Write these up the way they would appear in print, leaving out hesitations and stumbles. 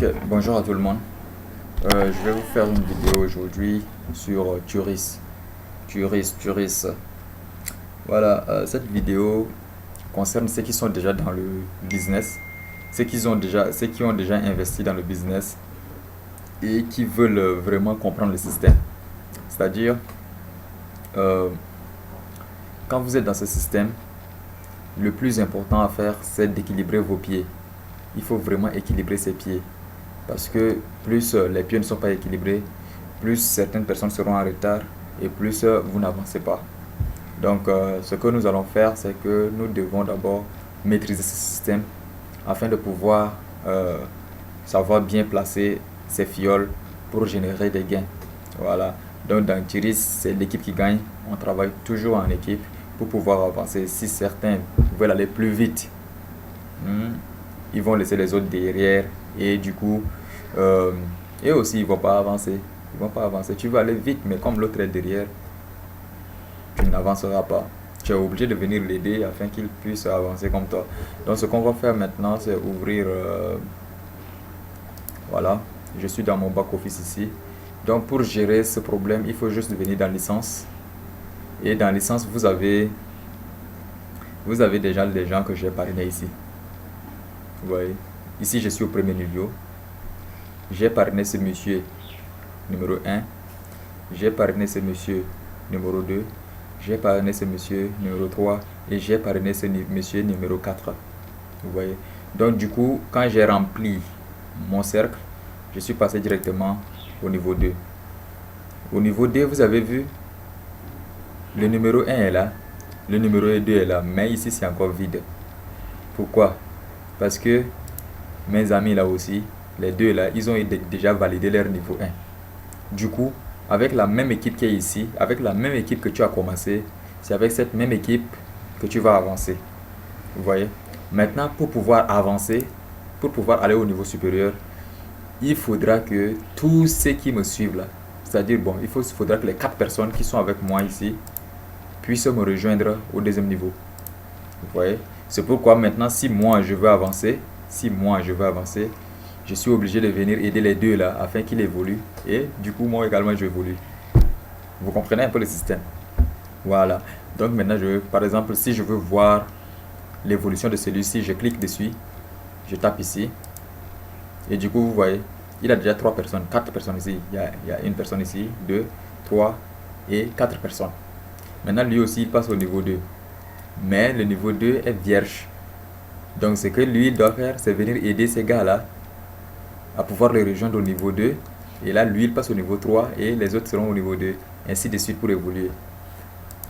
Ok, bonjour à tout le monde. Je vais vous faire une vidéo aujourd'hui sur Turis. Turis. Voilà, cette vidéo concerne ceux qui sont déjà dans le business, ceux qui ont déjà investi dans le business et qui veulent vraiment comprendre le système. C'est-à-dire, euh, quand vous êtes dans ce système, le plus important à faire, c'est d'équilibrer vos pieds. Il faut vraiment équilibrer ses pieds. Parce que plus les pieds ne sont pas équilibrés, plus certaines personnes seront en retard et plus vous n'avancez pas. Donc ce que nous allons faire, c'est que nous devons d'abord maîtriser ce système afin de pouvoir savoir bien placer ces fioles pour générer des gains. Voilà. Donc dans Tiris, c'est l'équipe qui gagne. On travaille toujours en équipe pour pouvoir avancer. Si certains veulent aller plus vite, ils vont laisser les autres derrière et du coup, et aussi ils vont pas avancer. Ils vont pas avancer. Tu vas aller vite, mais comme l'autre est derrière, tu n'avanceras pas. Tu es obligé de venir l'aider afin qu'il puisse avancer comme toi. Donc ce qu'on va faire maintenant, c'est ouvrir. Voilà, je suis dans mon back office ici. Donc pour gérer ce problème, il faut juste venir dans licence. Et dans licence, vous avez déjà les gens que j'ai parrainés ici. Vous voyez, ici je suis au premier niveau. J'ai parrainé ce monsieur numéro 1. J'ai parrainé ce monsieur numéro 2. J'ai parrainé ce monsieur numéro 3. Et j'ai parrainé ce monsieur numéro 4. Vous voyez. Donc du coup, quand j'ai rempli mon cercle, je suis passé directement au niveau 2. Au niveau 2, vous avez vu, le numéro 1 est là. Le numéro 2 est là. Mais ici, c'est encore vide. Pourquoi? Parce que mes amis là aussi, les deux là, ils ont déjà validé leur niveau 1. Du coup, avec la même équipe qui est ici, avec la même équipe que tu as commencé, c'est avec cette même équipe que tu vas avancer. Vous voyez? Maintenant, pour pouvoir avancer, pour pouvoir aller au niveau supérieur, il faudra que tous ceux qui me suivent là, c'est-à-dire, bon, faudra que les 4 personnes qui sont avec moi ici puissent me rejoindre au deuxième niveau. Vous voyez? C'est pourquoi maintenant, si moi je veux avancer, je suis obligé de venir aider les deux là afin qu'ils évoluent. Et du coup, moi également, je évolue. Vous comprenez un peu le système? Voilà. Donc maintenant, par exemple, si je veux voir l'évolution de celui-ci, je clique dessus. Je tape ici. Et du coup, vous voyez, il a déjà 3 personnes, 4 personnes ici. Il y a une personne ici, 2, 3 et 4 personnes. Maintenant, lui aussi, il passe au niveau 2. Mais le niveau 2 est vierge. Donc ce que lui doit faire, c'est venir aider ces gars-là à pouvoir les rejoindre au niveau 2. Et là, lui, il passe au niveau 3 et les autres seront au niveau 2. Ainsi de suite pour évoluer.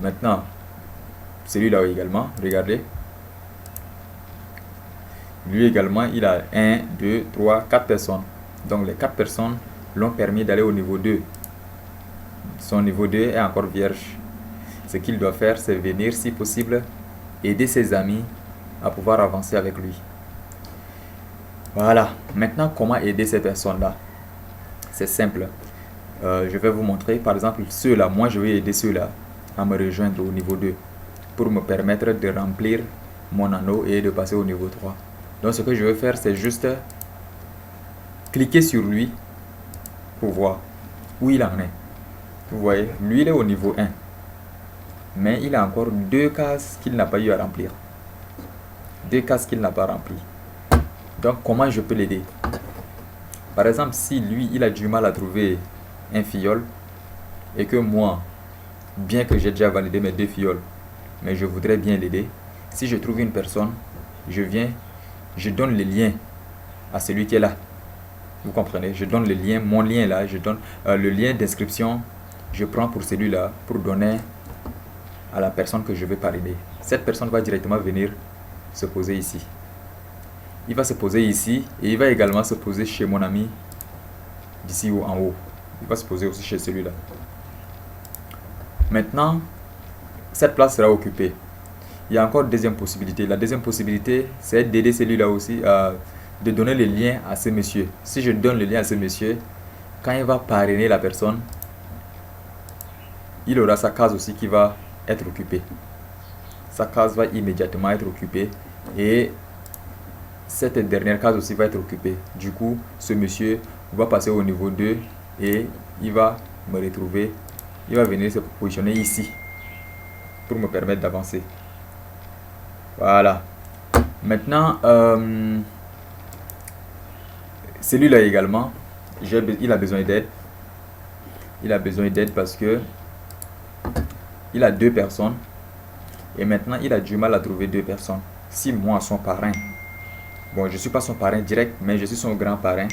Maintenant, celui-là également, regardez. Lui également, il a 1, 2, 3, 4 personnes. Donc les 4 personnes l'ont permis d'aller au niveau 2. Son niveau 2 est encore vierge. Ce qu'il doit faire, c'est venir, si possible, aider ses amis à pouvoir avancer avec lui. Voilà. Maintenant, comment aider ces personnes-là? C'est simple. Je vais vous montrer, par exemple, ceux-là. Moi, je vais aider ceux-là à me rejoindre au niveau 2 pour me permettre de remplir mon anneau et de passer au niveau 3. Donc, ce que je vais faire, c'est juste cliquer sur lui pour voir où il en est. Vous voyez, lui, il est au niveau 1. Mais il a encore 2 cases qu'il n'a pas eu à remplir. 2 cases qu'il n'a pas remplies. Donc, comment je peux l'aider? Par exemple, si lui, il a du mal à trouver un filleul et que moi, bien que j'ai déjà validé mes 2 filleuls, mais je voudrais bien l'aider, si je trouve une personne, je donne le lien à celui qui est là. Vous comprenez? Je donne le lien, mon lien là, je donne le lien d'inscription, je prends pour celui-là pour donner à la personne que je vais parrainer. Cette personne va directement venir se poser ici. Il va se poser ici et il va également se poser chez mon ami d'ici en haut. Il va se poser aussi chez celui-là. Maintenant, cette place sera occupée. Il y a encore une deuxième possibilité. La deuxième possibilité, c'est d'aider celui-là aussi, de donner le lien à ce monsieur. Si je donne le lien à ce monsieur, quand il va parrainer la personne, il aura sa case aussi qui va être occupée. Sa case va immédiatement être occupée et cette dernière case aussi va être occupée. Du coup, ce monsieur va passer au niveau 2 et il va me retrouver, il va venir se positionner ici pour me permettre d'avancer. Voilà. Maintenant, celui-là également, il a besoin d'aide. Il a besoin d'aide parce que il a 2 personnes et maintenant il a du mal à trouver 2 personnes. Si moi, son parrain, bon, je ne suis pas son parrain direct, mais je suis son grand parrain.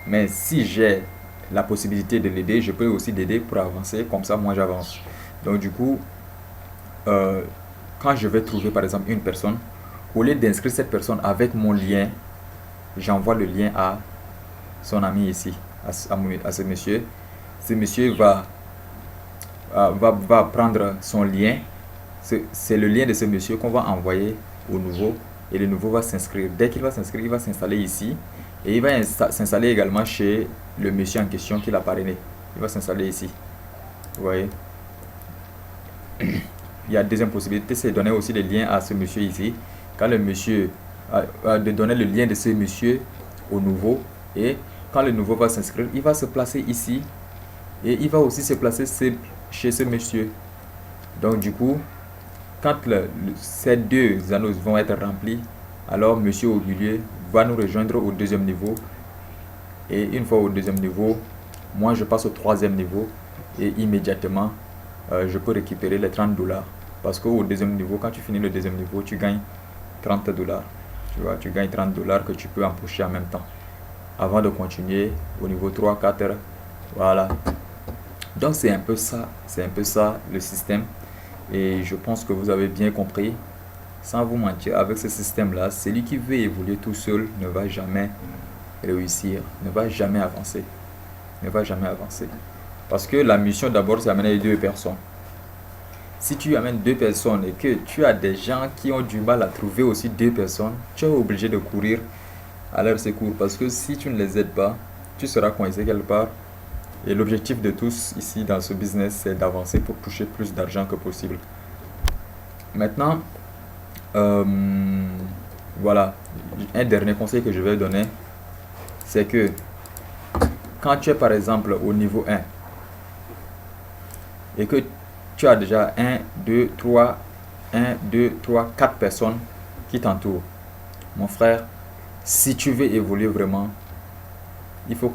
Mais si j'ai la possibilité de l'aider, je peux aussi l'aider pour avancer. Comme ça, moi, j'avance. Donc, du coup, quand je vais trouver, par exemple, une personne, au lieu d'inscrire cette personne avec mon lien, j'envoie le lien à son ami ici, à ce monsieur. Ce monsieur va prendre son lien. C'est le lien de ce monsieur qu'on va envoyer au nouveau et le nouveau va s'inscrire. Dès qu'il va s'inscrire, il va s'installer ici et il va s'installer également chez le monsieur en question qui l'a parrainé. Il va s'installer ici. Vous voyez? Il y a deuxième possibilité, c'est de donner aussi le lien à ce monsieur ici. Quand le monsieur, de donner le lien de ce monsieur au nouveau et quand le nouveau va s'inscrire, il va se placer ici et il va aussi se placer chez ce monsieur. Donc du coup, quand ces 2 anneaux vont être remplis, alors monsieur au milieu va nous rejoindre au 2e niveau. Et une fois au 2e niveau, moi je passe au 3e niveau et immédiatement je peux récupérer les $30. Parce qu'au 2e niveau, quand tu finis le 2e niveau, tu gagnes $30. Tu vois, tu gagnes $30 que tu peux empocher en même temps. Avant de continuer au niveau 3, 4, voilà. Donc c'est un peu ça le système. Et je pense que vous avez bien compris. Sans vous mentir, avec ce système-là, celui qui veut évoluer tout seul ne va jamais réussir, ne va jamais avancer. Ne va jamais avancer. Parce que la mission d'abord, c'est amener 2 personnes. Si tu amènes 2 personnes et que tu as des gens qui ont du mal à trouver aussi 2 personnes, tu es obligé de courir à leur secours. Parce que si tu ne les aides pas, tu seras coincé quelque part. Et l'objectif de tous ici dans ce business, c'est d'avancer pour toucher plus d'argent que possible. Maintenant, voilà, un dernier conseil que je vais donner, c'est que quand tu es par exemple au niveau 1 et que tu as déjà 4 personnes qui t'entourent, mon frère, si tu veux évoluer vraiment, il faut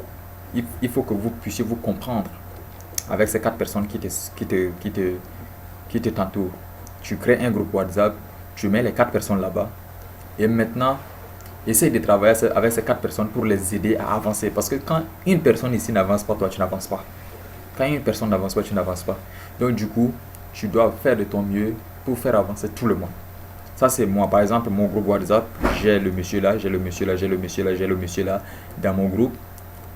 que vous puissiez vous comprendre avec ces 4 personnes qui t'entourent. Tu crées un groupe WhatsApp, tu mets les 4 personnes là-bas et maintenant essaye de travailler avec ces 4 personnes pour les aider à avancer. Parce que quand une personne ici n'avance pas, toi tu n'avances pas. Quand une personne n'avance pas, tu n'avances pas. Donc du coup, tu dois faire de ton mieux pour faire avancer tout le monde. Ça c'est moi. Par exemple, mon groupe WhatsApp, j'ai le monsieur là, j'ai le monsieur là, j'ai le monsieur là, j'ai le monsieur là dans mon groupe.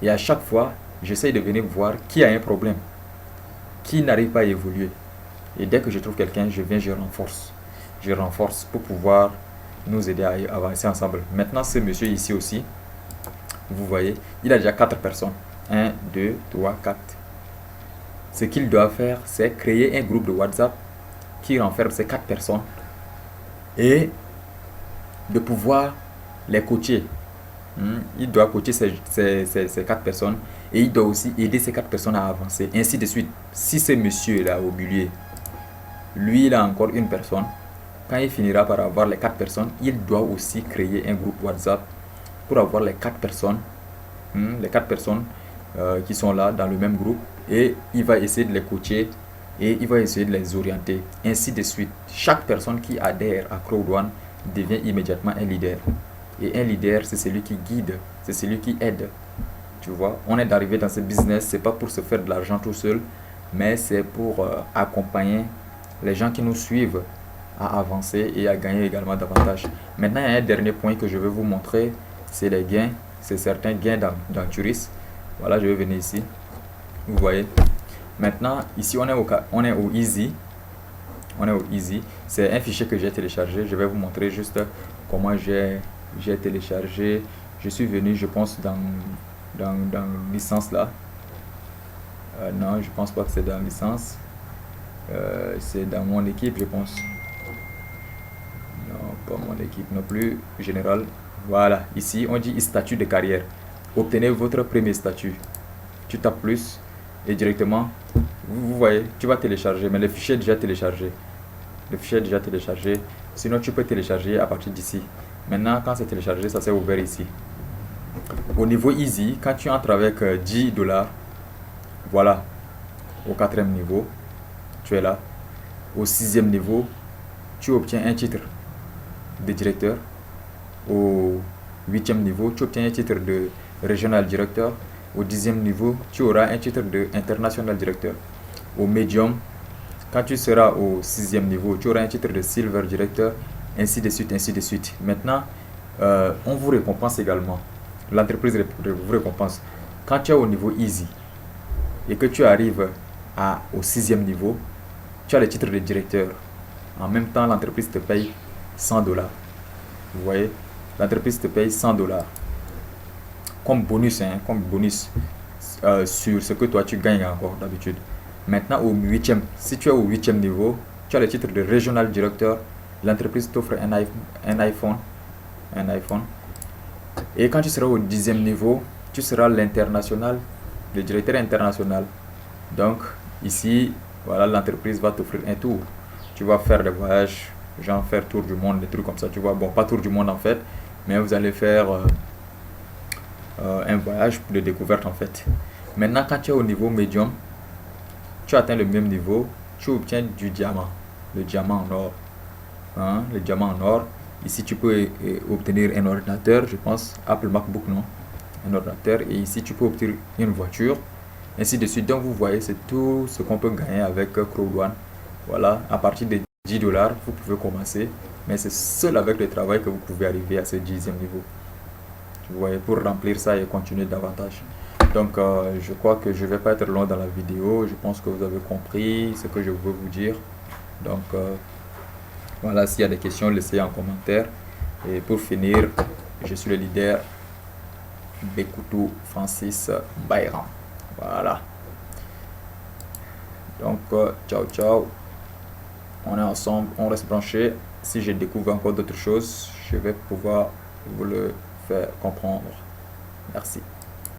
Et à chaque fois, j'essaye de venir voir qui a un problème, qui n'arrive pas à évoluer. Et dès que je trouve quelqu'un, je viens, je renforce. Je renforce pour pouvoir nous aider à avancer ensemble. Maintenant, ce monsieur ici aussi, vous voyez, il a déjà 4 personnes. 1, 2, 3, 4. Ce qu'il doit faire, c'est créer un groupe de WhatsApp qui renferme ces 4 personnes et de pouvoir les coacher. Il doit coacher ces 4 personnes et il doit aussi aider ces 4 personnes à avancer, ainsi de suite. Si ce monsieur là au milieu, lui il a encore une personne, quand il finira par avoir les 4 personnes, il doit aussi créer un groupe WhatsApp pour avoir les 4 personnes, qui sont là dans le même groupe, et il va essayer de les coacher et il va essayer de les orienter, ainsi de suite. Chaque personne qui adhère à Crow One devient immédiatement un leader. Et un leader, c'est celui qui guide, c'est celui qui aide. Tu vois, on est arrivé dans ce business, c'est pas pour se faire de l'argent tout seul, mais c'est pour accompagner les gens qui nous suivent à avancer et à gagner également davantage. Maintenant, il y a un dernier point que je vais vous montrer, c'est les gains, c'est certains gains dans Turis. Voilà, je vais venir ici. Vous voyez. Maintenant, ici, on est au Easy. On est au Easy. C'est un fichier que j'ai téléchargé. Je vais vous montrer juste comment j'ai téléchargé. Je suis venu, je pense, dans licence là. Non, je pense pas que c'est dans licence. C'est dans mon équipe, je pense. Non, pas mon équipe non plus. Général. Voilà, ici on dit statut de carrière. Obtenez votre premier statut. Tu tapes plus et directement, vous voyez, tu vas télécharger, mais le fichier est déjà téléchargé. Le fichier est déjà téléchargé. Sinon, tu peux télécharger à partir d'ici. Maintenant, quand c'est téléchargé, ça s'est ouvert ici. Au niveau easy, quand tu entres avec 10 $, voilà, au 4e niveau, tu es là. Au 6e niveau, tu obtiens un titre de directeur. Au 8e niveau, tu obtiens un titre de régional directeur. Au 10e niveau, tu auras un titre de international directeur. Au medium, quand tu seras au 6e niveau, tu auras un titre de silver directeur, ainsi de suite, ainsi de suite. Maintenant, on vous récompense également. L'entreprise vous récompense. Quand tu es au niveau easy et que tu arrives au 6e niveau, tu as le titre de directeur. En même temps, l'entreprise te paye 100 $. Vous voyez, l'entreprise te paye 100 $ comme bonus, comme bonus sur ce que toi tu gagnes encore d'habitude. Maintenant, au 8e, si tu es au 8e niveau, tu as le titre de régional directeur. L'entreprise t'offre un iPhone. Et quand tu seras au 10e niveau, tu seras l'international, le directeur international. Donc, ici, voilà, l'entreprise va t'offrir un tour. Tu vas faire des voyages, genre faire tour du monde, des trucs comme ça, tu vois. Bon, pas tour du monde en fait, mais vous allez faire un voyage de découverte en fait. Maintenant, quand tu es au niveau médium, tu atteins le même niveau, tu obtiens du diamant, le diamant en or. Le diamant en or. Ici, tu peux obtenir un ordinateur, je pense, Apple MacBook, non? Un ordinateur. Et ici, tu peux obtenir une voiture, ainsi de suite. Donc, vous voyez, c'est tout ce qu'on peut gagner avec Crowd1. Voilà, à partir de 10 $, vous pouvez commencer. Mais c'est seul avec le travail que vous pouvez arriver à ce 10e niveau. Vous voyez, pour remplir ça et continuer davantage. Donc, je crois que je ne vais pas être long dans la vidéo. Je pense que vous avez compris ce que je veux vous dire. Donc, voilà, s'il y a des questions, laissez en commentaire. Et pour finir, je suis le leader Bekoutou Francis Bayram. Voilà. Donc, ciao, ciao. On est ensemble, on reste branché. Si je découvre encore d'autres choses, je vais pouvoir vous le faire comprendre. Merci.